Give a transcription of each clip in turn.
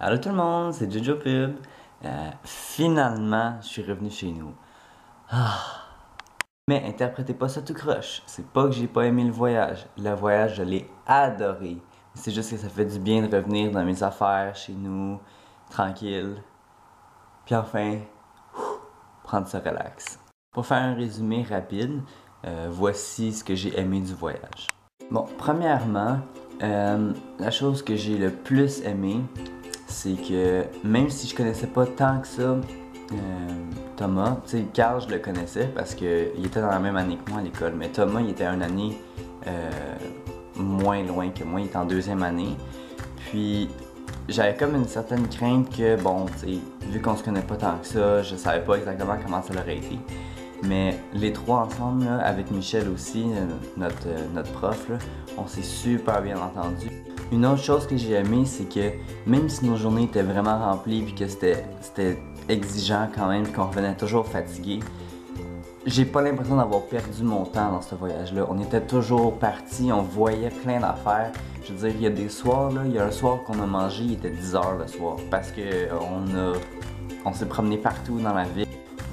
Allô tout le monde, c'est Jojo Pub. Finalement, je suis revenu chez nous. Mais interprétez pas ça tout croche. C'est pas que j'ai pas aimé le voyage. Le voyage, je l'ai adoré. C'est juste que ça fait du bien de revenir dans mes affaires, chez nous, tranquille. Puis enfin, prendre ça relax. Pour faire un résumé rapide, voici ce que j'ai aimé du voyage. Bon, premièrement, la chose que j'ai le plus aimé, c'est que même si je connaissais pas tant que ça Thomas, tu sais, Carl, je le connaissais parce qu'il était dans la même année que moi à l'école, mais Thomas, il était une année moins loin que moi, il était en deuxième année. Puis j'avais comme une certaine crainte que, bon, tu sais, vu qu'on se connaît pas tant que ça, je savais pas exactement comment ça aurait été. Mais les trois ensemble, là, avec Michel aussi, notre prof, là, on s'est super bien entendus. Une autre chose que j'ai aimé, c'est que même si nos journées étaient vraiment remplies puis que c'était exigeant quand même, puis qu'on revenait toujours fatigué, j'ai pas l'impression d'avoir perdu mon temps dans ce voyage-là. On était toujours partis, on voyait plein d'affaires. Je veux dire, il y a des soirs, là, il y a un soir qu'on a mangé, il était 10 h le soir, parce que on s'est promené partout dans la ville.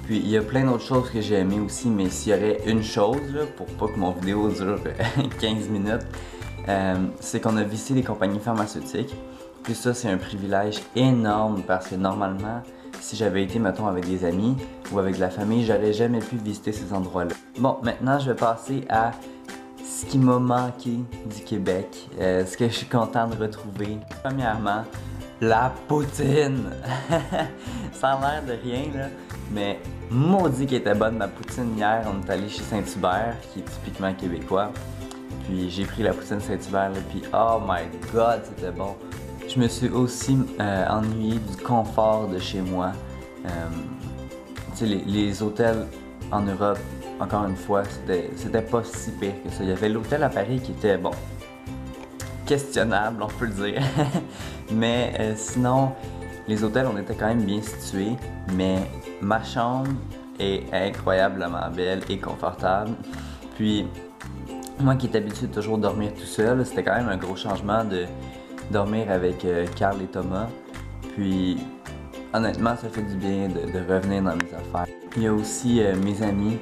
Puis il y a plein d'autres choses que j'ai aimé aussi, mais s'il y aurait une chose, là, pour pas que mon vidéo dure 15 minutes, c'est qu'on a visité les compagnies pharmaceutiques. Puis ça, c'est un privilège énorme parce que normalement, si j'avais été, mettons, avec des amis ou avec de la famille, j'aurais jamais pu visiter ces endroits-là. Bon, maintenant, je vais passer à ce qui m'a manqué du Québec, ce que je suis content de retrouver. Premièrement, la poutine! Ça a l'air de rien, là, mais maudit qu'elle était bonne ma poutine hier. On est allé chez Saint-Hubert, qui est typiquement québécois. Puis j'ai pris la poutine Saint-Hubert, puis oh my god, c'était bon. Je me suis aussi ennuyé du confort de chez moi. Tu sais, les hôtels en Europe, encore une fois, c'était pas si pire que ça. Il y avait l'hôtel à Paris qui était, bon, questionnable, on peut le dire. Mais sinon, les hôtels, on était quand même bien situés. Mais ma chambre est incroyablement belle et confortable. Puis, moi qui est habitué de toujours dormir tout seul, c'était quand même un gros changement de dormir avec Carl et Thomas. Puis honnêtement, ça fait du bien de revenir dans mes affaires. Il y a aussi mes amis.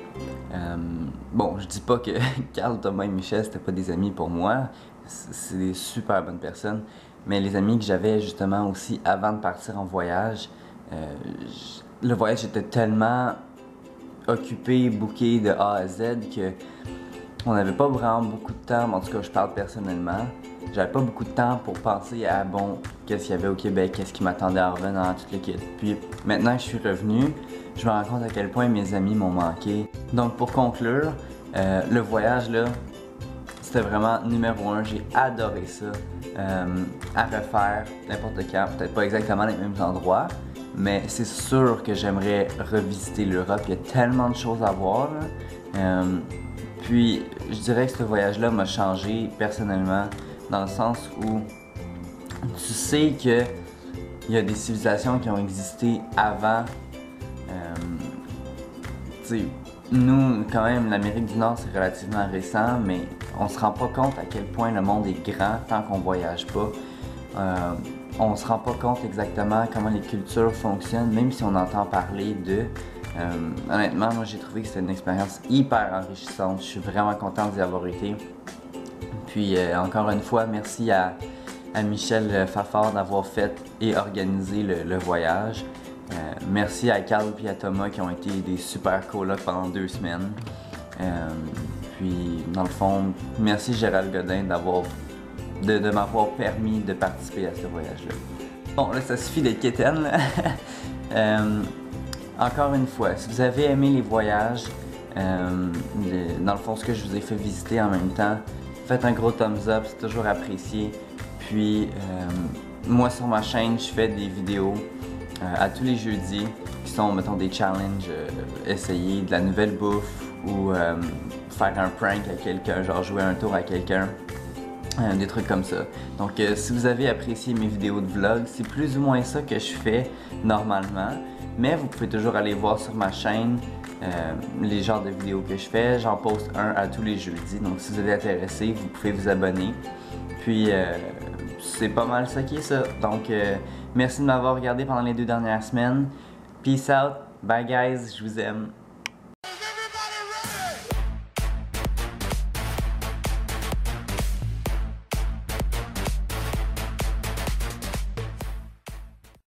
Bon, je dis pas que Carl, Thomas et Michel, c'était pas des amis pour moi. C'est des super bonnes personnes. Mais les amis que j'avais justement aussi avant de partir en voyage, le voyage était tellement occupé, booké de A à Z que on n'avait pas vraiment beaucoup de temps, en tout cas je parle personnellement. J'avais pas beaucoup de temps pour penser à, bon, qu'est-ce qu'il y avait au Québec, qu'est-ce qui m'attendait en revenant, toute l'équipe. Puis maintenant que je suis revenu, je me rends compte à quel point mes amis m'ont manqué. Donc pour conclure, le voyage là, c'était vraiment numéro 1, j'ai adoré ça. À refaire n'importe quand, peut-être pas exactement les mêmes endroits, mais c'est sûr que j'aimerais revisiter l'Europe, il y a tellement de choses à voir là. Puis, je dirais que ce voyage-là m'a changé personnellement, dans le sens où tu sais qu'il y a des civilisations qui ont existé avant. Tu sais, nous, quand même, l'Amérique du Nord, c'est relativement récent, mais on se rend pas compte à quel point le monde est grand tant qu'on voyage pas. On se rend pas compte exactement comment les cultures fonctionnent, même si on entend parler de... honnêtement, moi j'ai trouvé que c'était une expérience hyper enrichissante. Je suis vraiment content d'y avoir été. Puis encore une fois, merci à Michel Fafard d'avoir fait et organisé le voyage. Merci à Carl et à Thomas qui ont été des super colocs pendant 2 semaines. Puis dans le fond, merci Gérald Godin de m'avoir permis de participer à ce voyage-là. Bon, là ça suffit d'être quétaine. Encore une fois, si vous avez aimé les voyages, dans le fond ce que je vous ai fait visiter en même temps, faites un gros thumbs up, c'est toujours apprécié. Puis moi sur ma chaîne, je fais des vidéos à tous les jeudis qui sont, mettons, des challenges, essayer de la nouvelle bouffe ou faire un prank à quelqu'un, genre jouer un tour à quelqu'un. Des trucs comme ça. Donc si vous avez apprécié mes vidéos de vlog, c'est plus ou moins ça que je fais normalement. Mais vous pouvez toujours aller voir sur ma chaîne les genres de vidéos que je fais. J'en poste un à tous les jeudis. Donc si vous êtes intéressé, vous pouvez vous abonner. Puis c'est pas mal ça qui est ça. Donc, merci de m'avoir regardé pendant les 2 dernières semaines. Peace out. Bye guys, je vous aime.